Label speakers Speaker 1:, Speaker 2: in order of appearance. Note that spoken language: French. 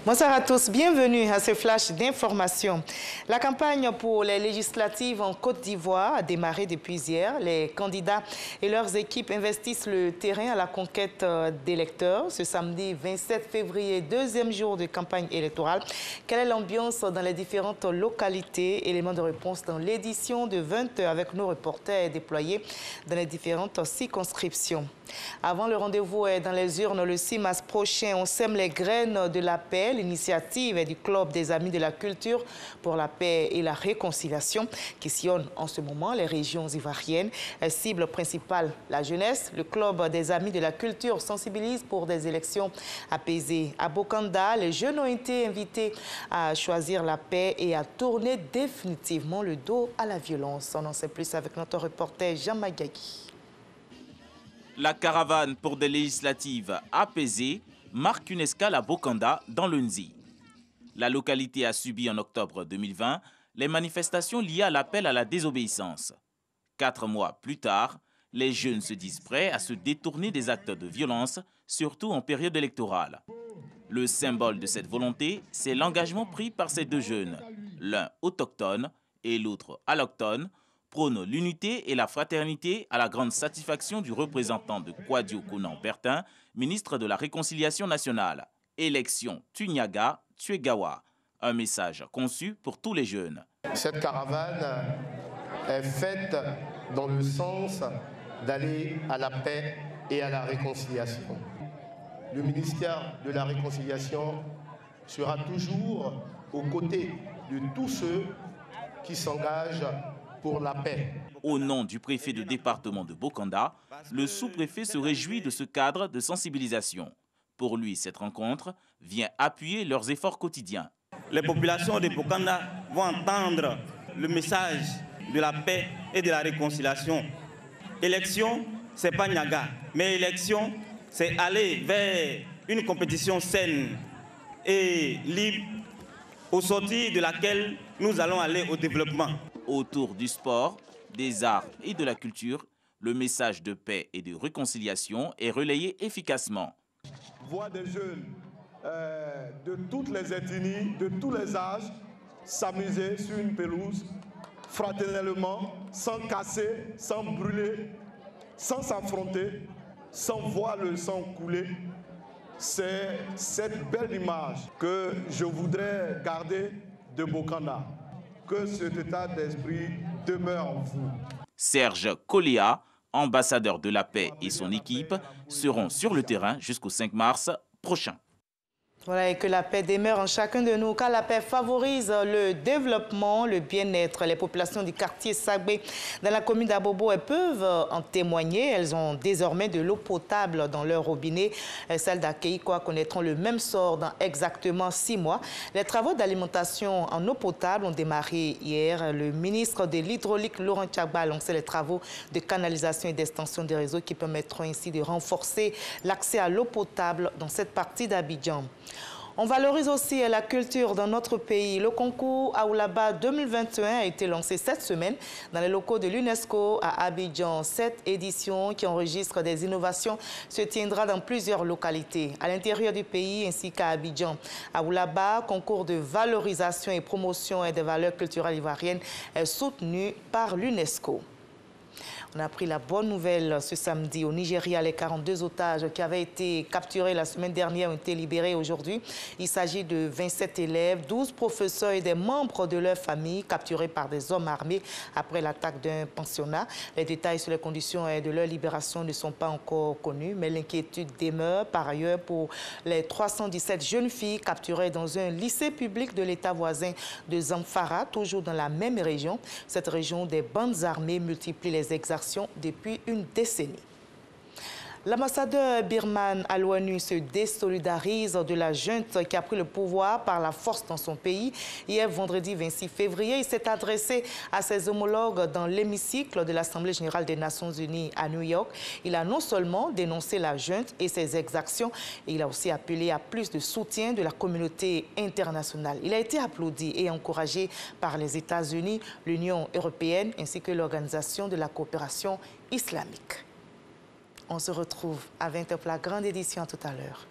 Speaker 1: Bonsoir à tous, bienvenue à ce flash d'information. La campagne pour les législatives en Côte d'Ivoire a démarré depuis hier. Les candidats et leurs équipes investissent le terrain à la conquête d'électeurs. Ce samedi 27 février, deuxième jour de campagne électorale. Quelle est l'ambiance dans les différentes localités? Éléments de réponse dans l'édition de 20h avec nos reporters déployés dans les différentes circonscriptions. Avant le rendez-vous dans les urnes le 6 mars prochain, on sème les graines de la paix. L'initiative du Club des Amis de la Culture pour la paix et la réconciliation qui sillonne en ce moment les régions ivoiriennes. Cible principale, la jeunesse. Le Club des Amis de la Culture sensibilise pour des élections apaisées. À Bokanda, les jeunes ont été invités à choisir la paix et à tourner définitivement le dos à la violence. On en sait plus avec notre reporter Jean Magagui.
Speaker 2: La caravane pour des législatives apaisées marque une escale à Bokanda, dans le Nzi. La localité a subi en octobre 2020 les manifestations liées à l'appel à la désobéissance. 4 mois plus tard, les jeunes se disent prêts à se détourner des actes de violence, surtout en période électorale. Le symbole de cette volonté, c'est l'engagement pris par ces deux jeunes, l'un autochtone et l'autre allochtone, prône l'unité et la fraternité à la grande satisfaction du représentant de Kouadio Konan-Bertin, ministre de la Réconciliation nationale. Élection Tunyaga, Tuegawa. Un message conçu pour tous les jeunes.
Speaker 3: Cette caravane est faite dans le sens d'aller à la paix et à la réconciliation. Le ministère de la Réconciliation sera toujours aux côtés de tous ceux qui s'engagent pour la paix.
Speaker 2: Au nom du préfet de département de Bokanda, le sous-préfet se réjouit de ce cadre de sensibilisation. Pour lui, cette rencontre vient appuyer leurs efforts quotidiens.
Speaker 4: Les populations de Bokanda vont entendre le message de la paix et de la réconciliation. Élection, ce n'est pas Niaga, mais élection, c'est aller vers une compétition saine et libre, au sortir de laquelle nous allons aller au développement.
Speaker 2: Autour du sport, des arts et de la culture, le message de paix et de réconciliation est relayé efficacement.
Speaker 5: Voir des jeunes de toutes les ethnies, de tous les âges, s'amuser sur une pelouse, fraternellement, sans casser, sans brûler, sans s'affronter, sans voir le sang couler. C'est cette belle image que je voudrais garder de Bokanda. Que cet état d'esprit demeure en vous.
Speaker 2: Serge Koléa, ambassadeur de la paix, et son équipe seront sur le terrain jusqu'au 5 mars prochain.
Speaker 1: Voilà, et que la paix demeure en chacun de nous, car la paix favorise le développement, le bien-être. Les populations du quartier Sagbé, dans la commune d'Abobo, elles peuvent en témoigner. Elles ont désormais de l'eau potable dans leur robinet. Celles d'Akeikwa connaîtront le même sort dans exactement 6 mois. Les travaux d'alimentation en eau potable ont démarré hier. Le ministre de l'Hydraulique, Laurent Tchagba, a lancé les travaux de canalisation et d'extension des réseaux qui permettront ainsi de renforcer l'accès à l'eau potable dans cette partie d'Abidjan. On valorise aussi la culture dans notre pays. Le concours Aoulaba 2021 a été lancé cette semaine dans les locaux de l'UNESCO à Abidjan. Cette édition qui enregistre des innovations se tiendra dans plusieurs localités à l'intérieur du pays ainsi qu'à Abidjan. Aoulaba, concours de valorisation et promotion des valeurs culturelles ivoiriennes, est soutenu par l'UNESCO. On a appris la bonne nouvelle ce samedi. Au Nigeria, les 42 otages qui avaient été capturés la semaine dernière ont été libérés aujourd'hui. Il s'agit de 27 élèves, 12 professeurs et des membres de leur famille capturés par des hommes armés après l'attaque d'un pensionnat. Les détails sur les conditions de leur libération ne sont pas encore connus, mais l'inquiétude demeure par ailleurs pour les 317 jeunes filles capturées dans un lycée public de l'État voisin de Zamfara, toujours dans la même région. Cette région des bandes armées multiplie les exactions depuis une décennie. L'ambassadeur birman à l'ONU se désolidarise de la junte qui a pris le pouvoir par la force dans son pays. Hier, vendredi 26 février, il s'est adressé à ses homologues dans l'hémicycle de l'Assemblée générale des Nations unies à New York. Il a non seulement dénoncé la junte et ses exactions, il a aussi appelé à plus de soutien de la communauté internationale. Il a été applaudi et encouragé par les États-Unis, l'Union européenne ainsi que l'Organisation de la coopération islamique. On se retrouve à 20h pour la grande édition tout à l'heure.